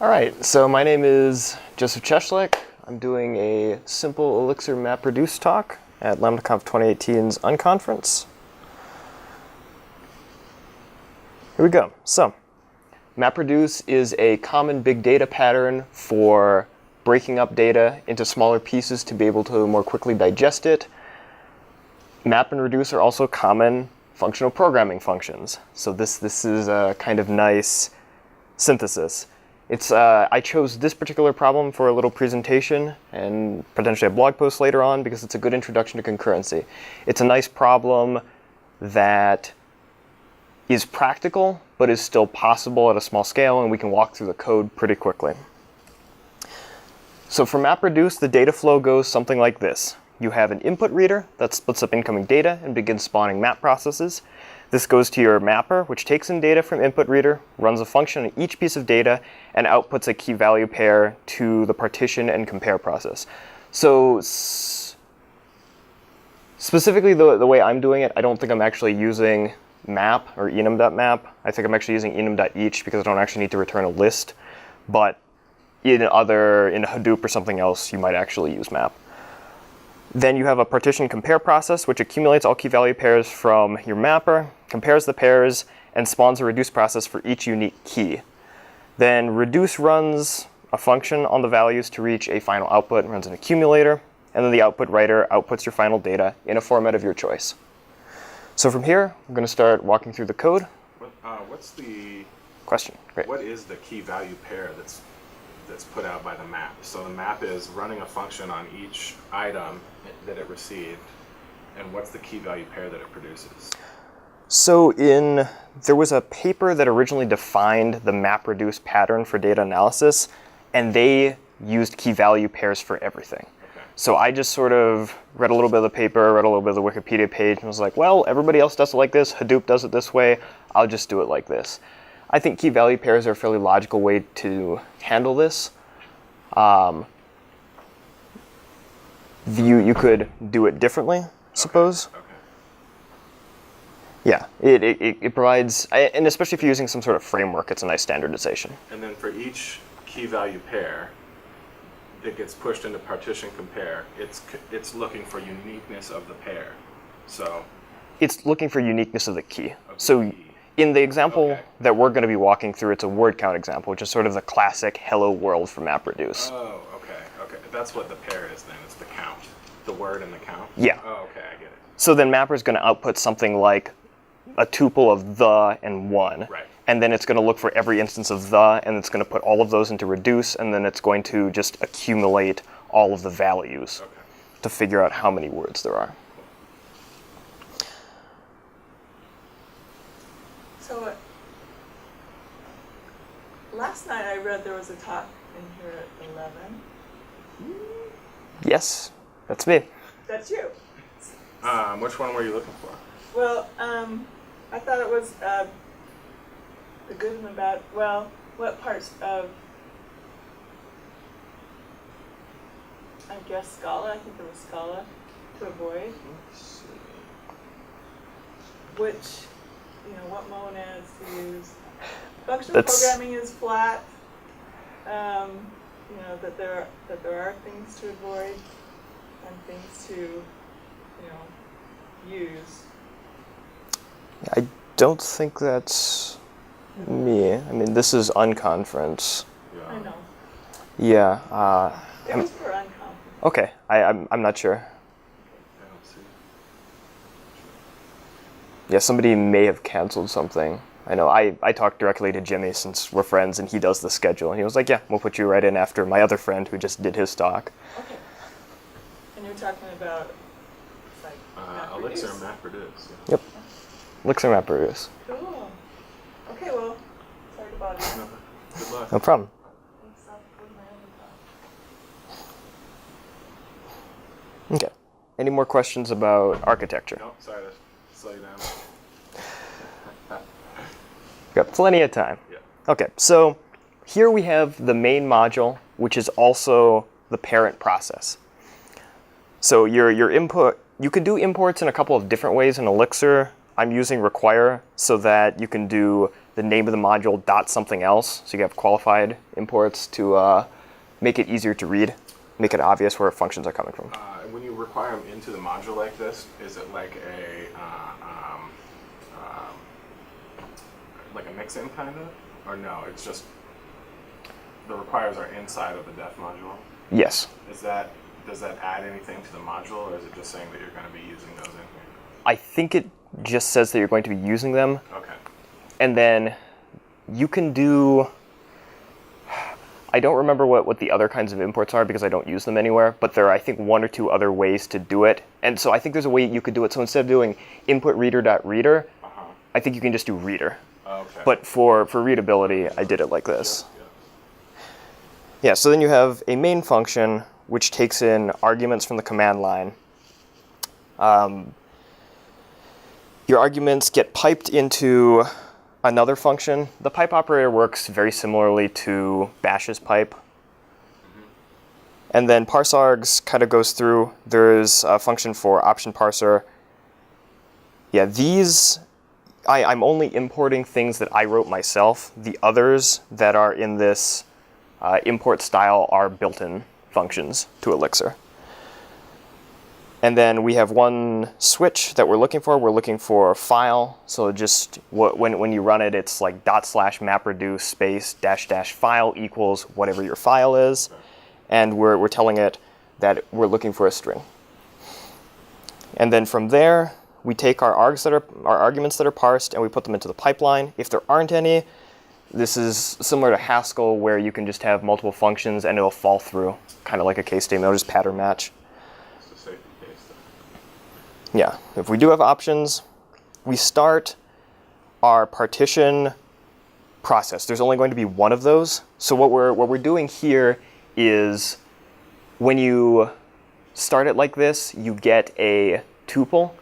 All right, so my name is Joseph Cieslik. I'm doing a simple Elixir MapReduce talk at LambdaConf 2018's Unconference. Here we go. So, MapReduce is a common big data pattern for breaking up data into smaller pieces to be able to more quickly digest it. Map and reduce are also common functional programming functions. So this is a kind of nice synthesis. I chose this particular problem for a little presentation and potentially a blog post later on because it's a good introduction to concurrency. It's a nice problem that is practical, but is still possible at a small scale, and we can walk through the code pretty quickly. So for MapReduce, the data flow goes something like this. You have an input reader that splits up incoming data and begins spawning map processes. This goes to your mapper, which takes in data from input reader, runs a function on each piece of data, and outputs a key value pair to the partition and compare process. So specifically the way I'm doing it, I don't think I'm actually using map or enum.map. I think I'm actually using enum.each because I don't actually need to return a list. But in Hadoop or something else, you might actually use map. Then you have a partition compare process, which accumulates all key value pairs from your mapper, compares the pairs, and spawns a reduce process for each unique key. Then reduce runs a function on the values to reach a final output, runs an accumulator, and then the output writer outputs your final data in a format of your choice. So from here, I'm going to start walking through the code. What's the question? Great. What is the key value pair that's put out by the map? So the map is running a function on each item that it received, and what's the key value pair that it produces? So there was a paper that originally defined the MapReduce pattern for data analysis, and they used key value pairs for everything. Okay. So I just sort of read a little bit of the paper, read a little bit of the Wikipedia page, and was like, well, everybody else does it like this, Hadoop does it this way, I'll just do it like this. I think key value pairs are a fairly logical way to handle this. You could do it differently, I suppose. Okay. Yeah, it provides, and especially if you're using some sort of framework, it's a nice standardization. And then for each key value pair that gets pushed into partition compare, it's looking for uniqueness of the pair. So it's looking for uniqueness of the key. So in the example that we're going to be walking through, it's a word count example, which is sort of the classic hello world for MapReduce. Oh, okay. That's what the pair is then. It's the count, the word and the count. Yeah. Oh, okay, I get it. So then Mapper is going to output something like a tuple of the and one. Right. And then it's going to look for every instance of the, and it's going to put all of those into reduce, and then it's going to just accumulate all of the values to figure out how many words there are. So last night I read there was a talk in here at 11. Yes, that's me. That's you. Which one were you looking for? Well, I thought it was the good and the bad. Well, what parts of, I guess, Scala, I think there was Scala to avoid. Let's see. Which, what monads to use. Functional programming is flat. That there are things to avoid and things to, use. I don't think that's me. I mean, this is Unconference. Yeah. I know. Yeah. It was for unconference. Okay, I'm not sure. I don't see. Yeah, somebody may have canceled something. I know I talked directly to Jimmy since we're friends and he does the schedule. And he was like, yeah, we'll put you right in after my other friend who just did his talk. Okay. And you're talking about Elixir and MapReduce. Yeah. Yep. Elixir MapReduce. Cool. Okay, well, sorry about it. Good luck. No problem. Thanks, I'll put my other talk. Okay. Any more questions about architecture? Nope, sorry to slow you down. Got plenty of time. Yeah. Okay, so here we have the main module, which is also the parent process. So your input, you can do imports in a couple of different ways in Elixir. I'm using require so that you can do the name of the module dot something else. So you have qualified imports to make it easier to read, make it obvious where functions are coming from. When you require them into the module like this, is it like a mix-in kind of? Or no, it's just the requires are inside of the def module? Yes. Does that add anything to the module, or is it just saying that you're going to be using those in here? I think it just says that you're going to be using them. Okay. And then you can do, I don't remember what the other kinds of imports are because I don't use them anywhere, but there are, I think, 1 or 2 other ways to do it. And so I think there's a way you could do it. So instead of doing input reader.reader, I think you can just do reader. Okay. But for readability, I did it like this. Yeah. Yeah, so then you have a main function which takes in arguments from the command line. Your arguments get piped into another function. The pipe operator works very similarly to Bash's pipe. And then parseargs kind of goes through. There's a function for option parser. Yeah, these, I'm only importing things that I wrote myself. The others that are in this import style are built-in functions to Elixir. And then we have one switch that we're looking for. We're looking for file. So just when you run it, it's like /MapReduce space -- file equals whatever your file is. And we're telling it that we're looking for a string. And then from there, we take our arguments that are parsed and we put them into the pipeline. If there aren't any, this is similar to Haskell where you can just have multiple functions and it'll fall through, kind of like a case statement. It'll just pattern match. Yeah, if we do have options, we start our partition process. There's only going to be one of those. So what we're doing here is when you start it like this, you get a tuple,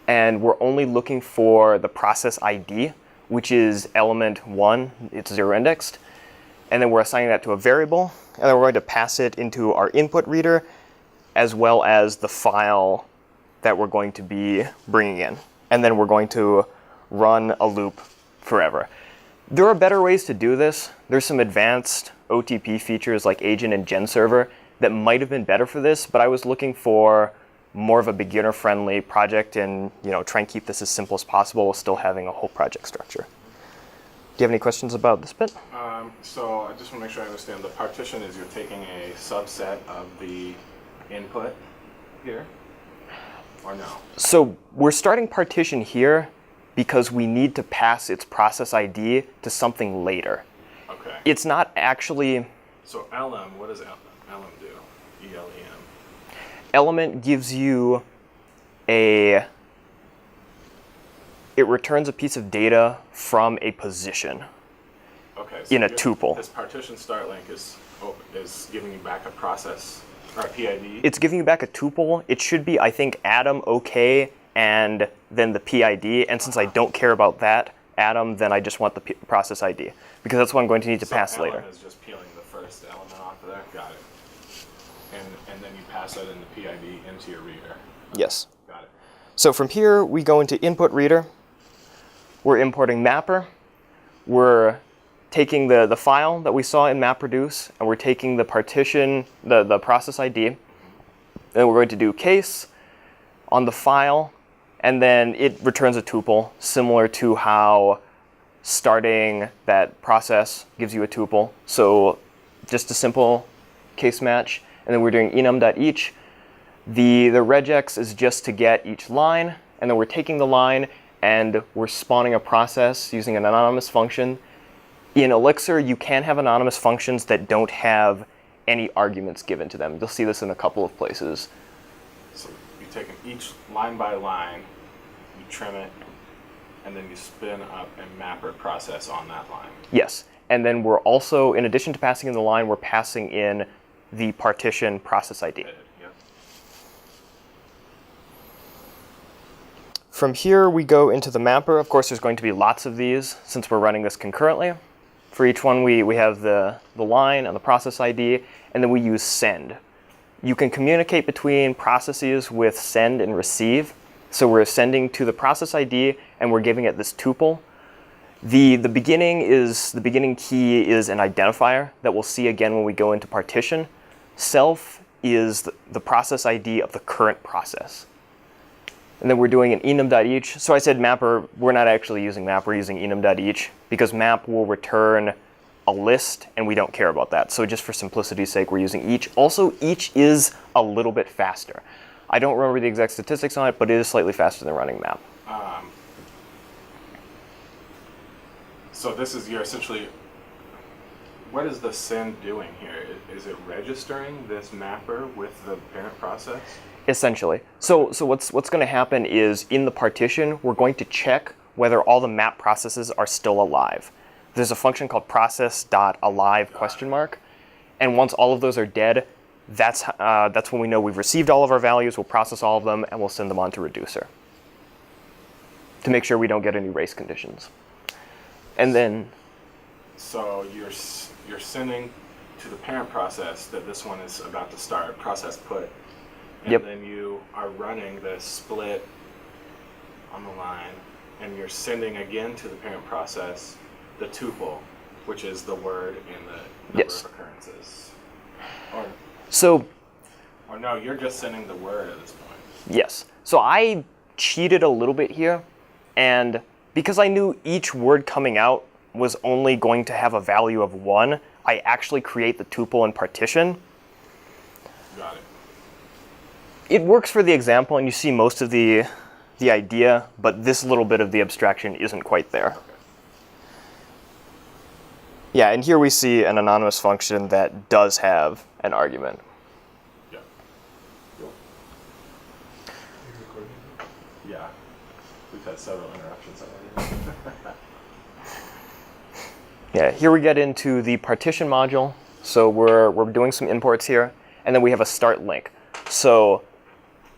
and we're only looking for the process ID, which is element 1. It's 0 indexed. And then we're assigning that to a variable, and then we're going to pass it into our input reader, as well as the file that we're going to be bringing in. And then we're going to run a loop forever. There are better ways to do this. There's some advanced OTP features like agent and gen server that might have been better for this, but I was looking for more of a beginner-friendly project and try and keep this as simple as possible while still having a whole project structure. Do you have any questions about this bit? So I just want to make sure I understand. The partition is you're taking a subset of the input here? Or no? So we're starting partition here because we need to pass its process ID to something later. Okay. It's not actually... So what does elem do? ELEM. Element gives you it returns a piece of data from a position. Okay. So in a tuple. This partition start link is giving you back a process or a PID. It's giving you back a tuple. It should be, I think, Atom, OK, and then the PID. And since I don't care about that Atom, then I just want the process ID because that's what I'm going to need to pass later. Elem is just peeling the first element off of there. Got it. And then you pass that in the PID into your reader. Yes. Got it. So from here, we go into input reader. We're importing mapper. We're taking the file that we saw in MapReduce, and we're taking the partition, the process ID, and we're going to do case on the file, and then it returns a tuple, similar to how starting that process gives you a tuple. So just a simple case match, and then we're doing enum.each. The regex is just to get each line, and then we're taking the line, and we're spawning a process using an anonymous function. In Elixir, you can have anonymous functions that don't have any arguments given to them. You'll see this in a couple of places. So you take each line by line, you trim it, and then you spin up a mapper process on that line. Yes, and then we're also, in addition to passing in the line, we're passing in the partition process ID. Yep. From here, we go into the mapper. Of course, there's going to be lots of these since we're running this concurrently. For each one, we have the line and the process ID, and then we use send. You can communicate between processes with send and receive. So we're sending to the process ID, and we're giving it this tuple. The beginning key is an identifier that we'll see again when we go into partition. Self is the process ID of the current process. And then we're doing an enum.each. So I said mapper, we're not actually using map, we're using enum.each because map will return a list and we don't care about that. So just for simplicity's sake, we're using each. Also, each is a little bit faster. I don't remember the exact statistics on it, but it is slightly faster than running map. So this is your essentially, what is the send doing here? Is it registering this mapper with the parent process? Essentially. So what's going to happen is in the partition, we're going to check whether all the map processes are still alive. There's a function called process.alive question mark. And once all of those are dead, that's when we know we've received all of our values, we'll process all of them, and we'll send them on to reducer to make sure we don't get any race conditions. And then... So you're sending to the parent process that this one is about to start, process put. And yep. Then you are running the split on the line, and you're sending again to the parent process the tuple, which is the word in the number yes. of occurrences. Or no, you're just sending the word at this point. Yes. So I cheated a little bit here, and because I knew each word coming out was only going to have a value of 1, I actually create the tuple in partition. Got it. It works for the example, and you see most of the idea, but this little bit of the abstraction isn't quite there. Okay. Yeah, and here we see an anonymous function that does have an argument. Yeah. Cool. Yeah. We've had several interruptions already. Yeah, here we get into the partition module. So we're doing some imports here, and then we have a start link. So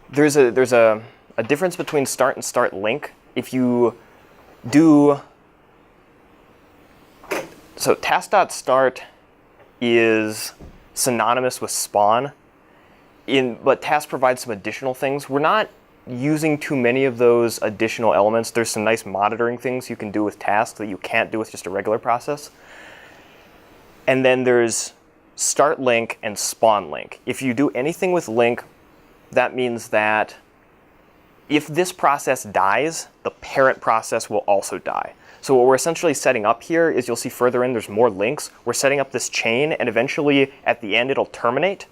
there's a difference between start and start link. If you do, so task.start is synonymous with spawn, but task provides some additional things. We're not using too many of those additional elements. There's some nice monitoring things you can do with tasks that you can't do with just a regular process. And then there's start link and spawn link. If you do anything with link, that means that if this process dies, the parent process will also die. So what we're essentially setting up here is, you'll see further in, there's more links. We're setting up this chain, and eventually at the end it'll terminate,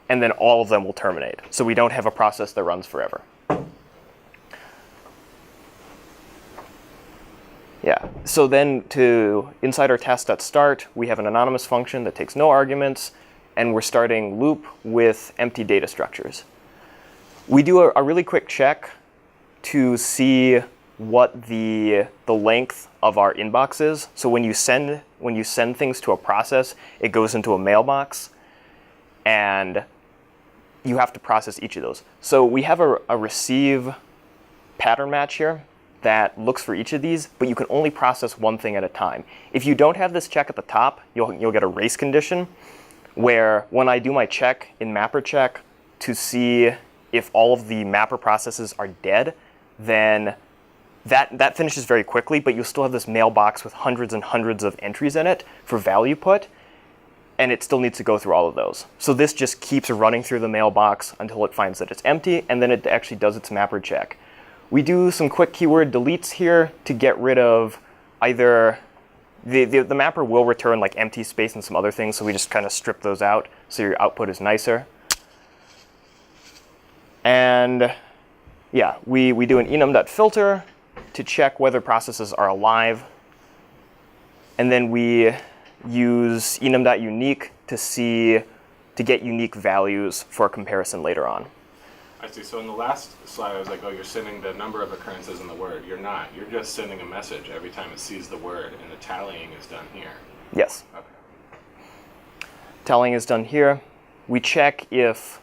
and then all of them will terminate. So we don't have a process that runs forever. Yeah, so then inside our task.start, we have an anonymous function that takes no arguments, and we're starting loop with empty data structures. We do a really quick check to see what the length of our inbox is. So when you send things to a process, it goes into a mailbox, and you have to process each of those. So we have a receive pattern match here that looks for each of these, but you can only process one thing at a time. If you don't have this check at the top, you'll get a race condition where when I do my check in mapper check to see if all of the mapper processes are dead, then that finishes very quickly, but you'll still have this mailbox with hundreds and hundreds of entries in it for value put, and it still needs to go through all of those. So this just keeps running through the mailbox until it finds that it's empty, and then it actually does its mapper check. We do some quick keyword deletes here to get rid of either the mapper will return like empty space and some other things, so we just kind of strip those out so your output is nicer. And yeah, we do an enum.filter to check whether processes are alive. And then we use enum.unique to get unique values for comparison later on. I see. So in the last slide, I was like, oh, you're sending the number of occurrences in the word. You're not. You're just sending a message every time it sees the word, and the tallying is done here. Yes. Okay. Tallying is done here. We check if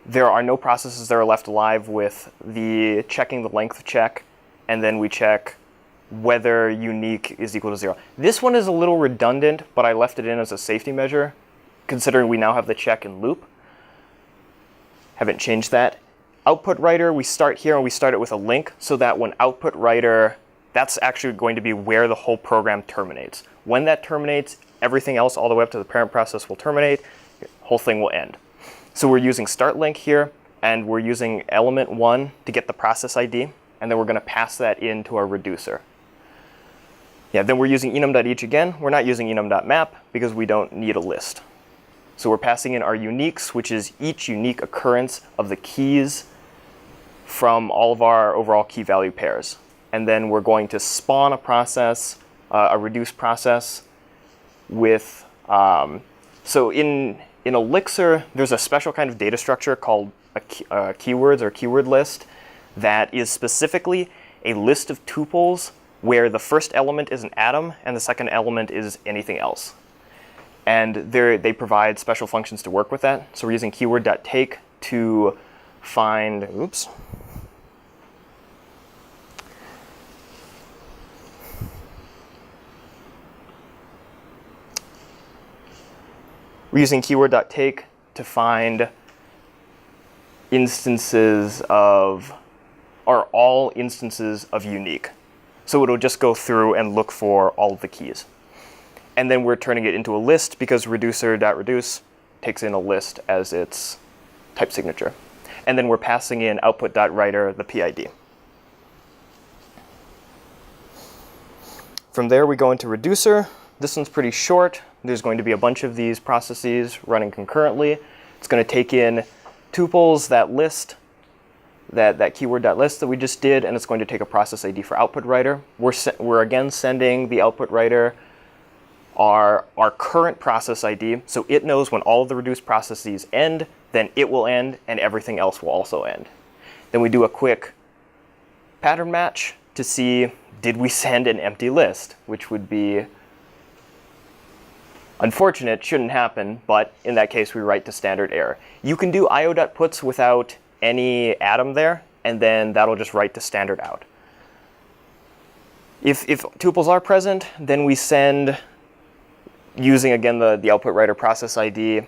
there are no processes that are left alive with checking the length check, and then we check whether unique is equal to 0. This one is a little redundant, but I left it in as a safety measure, considering we now have the check in loop. Haven't changed that. Output writer, we start here and we start it with a link so that when output writer that's actually going to be where the whole program terminates. When that terminates, everything else all the way up to the parent process will terminate, the whole thing will end. So we're using start link here, and we're using element 1 to get the process ID, and then we're going to pass that into our reducer. Yeah, then we're using enum.each again. We're not using enum.map because we don't need a list. So we're passing in our uniques, which is each unique occurrence of the keys from all of our overall key value pairs. And then we're going to spawn a process, a reduce process with, so in Elixir, there's a special kind of data structure called keywords or keyword list that is specifically a list of tuples where the first element is an atom and the second element is anything else. And they provide special functions to work with that. So we're using keyword.take to find, oops. We're using keyword.take to find instances of, or all instances of unique. So it'll just go through and look for all of the keys. And then we're turning it into a list because reducer.reduce takes in a list as its type signature. And then we're passing in output.writer, the PID. From there, we go into reducer. This one's pretty short. There's going to be a bunch of these processes running concurrently. It's going to take in tuples, that list, that keyword.list that we just did, and it's going to take a process ID for output writer. We're again sending the output writer our current process ID, so it knows when all of the reduced processes end, then it will end, and everything else will also end. Then we do a quick pattern match to see, did we send an empty list, which would be unfortunate, shouldn't happen, but in that case, we write to standard error. You can do io.puts without any atom there, and then that'll just write to standard out. If tuples are present, then we send, using again the output writer process ID,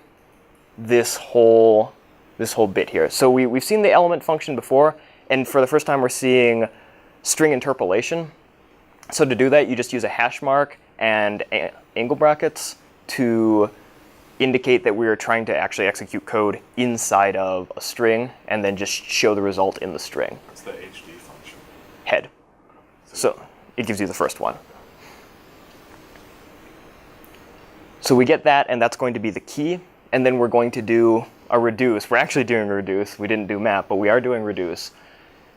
this whole bit here. So we've seen the element function before, and for the first time we're seeing string interpolation. So to do that, you just use a hash mark and angle brackets to indicate that we are trying to actually execute code inside of a string and then just show the result in the string. What's the HD function? Head. So it gives you the first one. So we get that, and that's going to be the key. And then we're going to do a reduce. We're actually doing a reduce. We didn't do map, but we are doing reduce.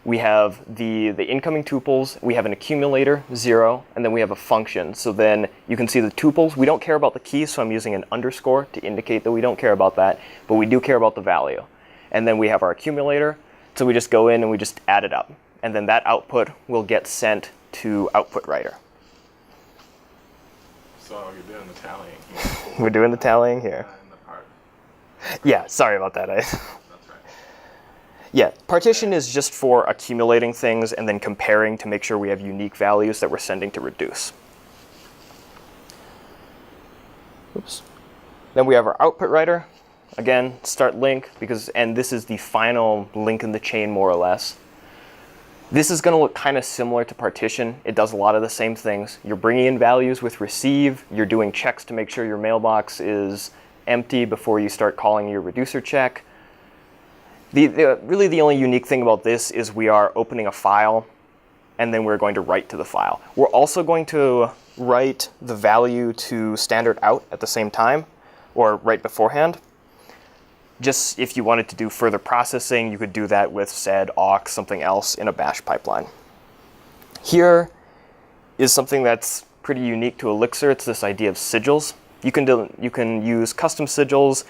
We have the incoming tuples, we have an accumulator, 0, and then we have a function. So then you can see the tuples. We don't care about the key, so I'm using an underscore to indicate that we don't care about that, but we do care about the value. And then we have our accumulator, so we just go in and we just add it up. And then that output will get sent to output writer. So you're doing the tallying. We're doing the tallying here. In the part. Yeah, sorry about that. That's right. Yeah, partition is just for accumulating things and then comparing to make sure we have unique values that we're sending to reduce. Oops. Then we have our output writer. Again, start link, and this is the final link in the chain more or less. This is going to look kind of similar to partition. It does a lot of the same things. You're bringing in values with receive. You're doing checks to make sure your mailbox is empty before you start calling your reducer check. Really the only unique thing about this is we are opening a file, and then we're going to write to the file. We're also going to write the value to standard out at the same time, or right beforehand. Just if you wanted to do further processing, you could do that with sed, awk, something else in a bash pipeline. Here is something that's pretty unique to Elixir. It's this idea of sigils. You can use custom sigils,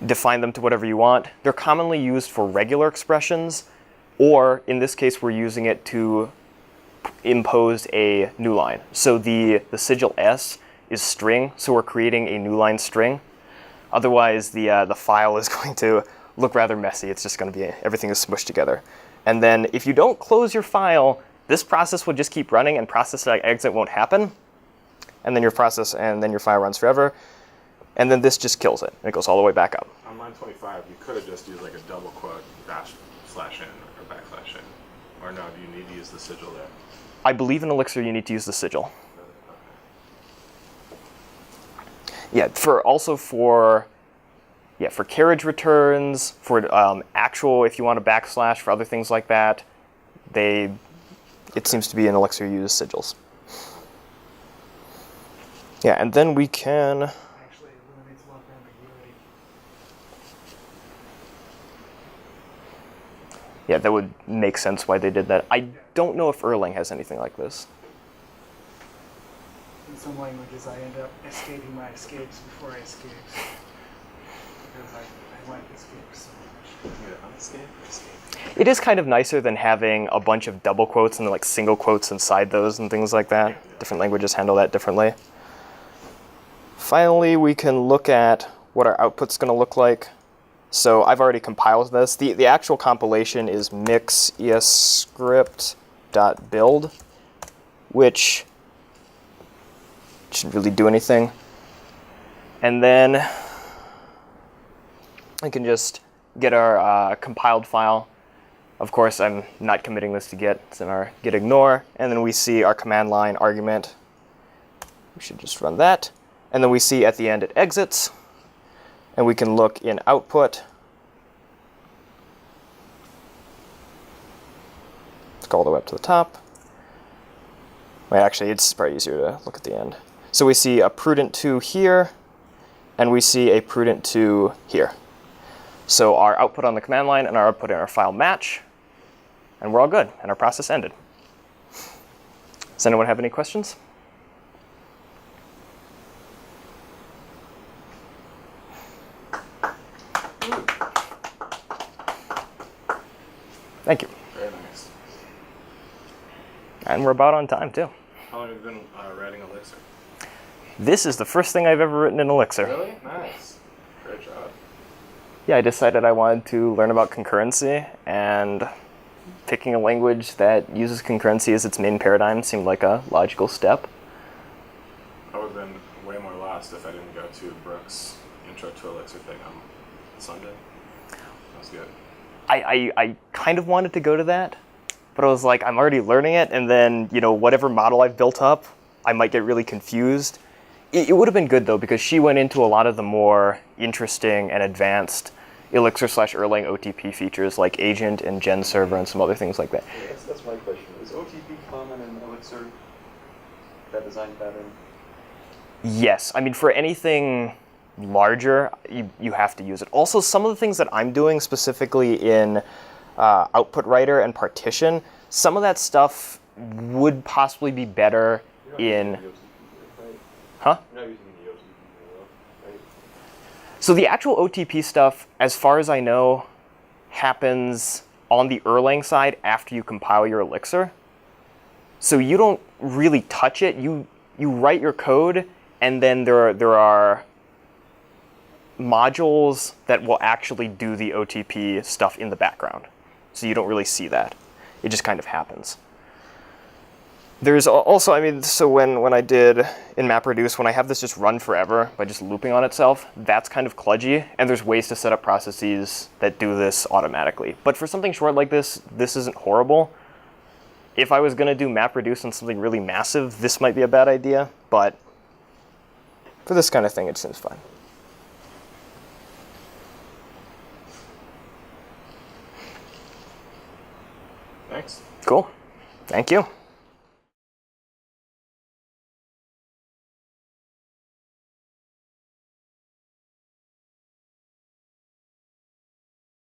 define them to whatever you want. They're commonly used for regular expressions, or in this case, we're using it to impose a new line. So the sigil S is string, so we're creating a new line string. Otherwise, the file is going to look rather messy. It's just going to be, everything is smushed together. And then if you don't close your file, this process will just keep running and process.exit won't happen. And then your file runs forever. And then this just kills it. And it goes all the way back up. On line 25, you could have just used like a double quote \n or \n. Or no, do you need to use the sigil there? I believe in Elixir you need to use the sigil. Yeah, for carriage returns, for actual, if you want a backslash, for other things like that, it seems to be in Elixir you use sigils. Yeah, and then we can... Actually, it eliminates a lot of ambiguity. Yeah, that would make sense why they did that. I don't know if Erlang has anything like this. In some languages, I end up escaping my escapes before I escape. Because I like escapes so much. It is kind of nicer than having a bunch of double quotes and then like single quotes inside those and things like that. Different languages handle that differently. Finally, we can look at what our output's going to look like. So I've already compiled this. The actual compilation is mix escript.build, which shouldn't really do anything. And then I can just get our compiled file. Of course, I'm not committing this to Git. It's in our git ignore. And then we see our command line argument. We should just run that. And then we see at the end it exits. And we can look in output. Let's go all the way up to the top. Wait, actually, it's probably easier to look at the end. So we see a prudent 2 here, and we see a prudent 2 here. So our output on the command line and our output in our file match, and we're all good, and our process ended. Does anyone have any questions? Thank you. Very nice. And we're about on time, too. How long have you been writing Elixir? This is the first thing I've ever written in Elixir. Really? Nice. Great job. Yeah, I decided I wanted to learn about concurrency, and picking a language that uses concurrency as its main paradigm seemed like a logical step. I would have been way more lost if I didn't go to Brooks' Intro to Elixir thing on Sunday. That was good. I kind of wanted to go to that, but I was like, I'm already learning it, and then, whatever model I've built up, I might get really confused. It would have been good, though, because she went into a lot of the more interesting and advanced Elixir/Erlang OTP features like agent and gen server and some other things like that. Yeah, that's my question. Is OTP common in Elixir, that design pattern? Yes. I mean, for anything larger, you have to use it. Also, some of the things that I'm doing specifically in output writer and partition, some of that stuff would possibly be better in... Huh? You're not using the OTP, right? So the actual OTP stuff, as far as I know, happens on the Erlang side after you compile your Elixir. So you don't really touch it. You write your code, and then there are modules that will actually do the OTP stuff in the background. So you don't really see that. It just kind of happens. There's also, so when I did in MapReduce, when I have this just run forever by just looping on itself, that's kind of kludgy, and there's ways to set up processes that do this automatically. But for something short like this isn't horrible. If I was going to do MapReduce on something really massive, this might be a bad idea, but for this kind of thing, it seems fine. Thanks. Cool. Thank you.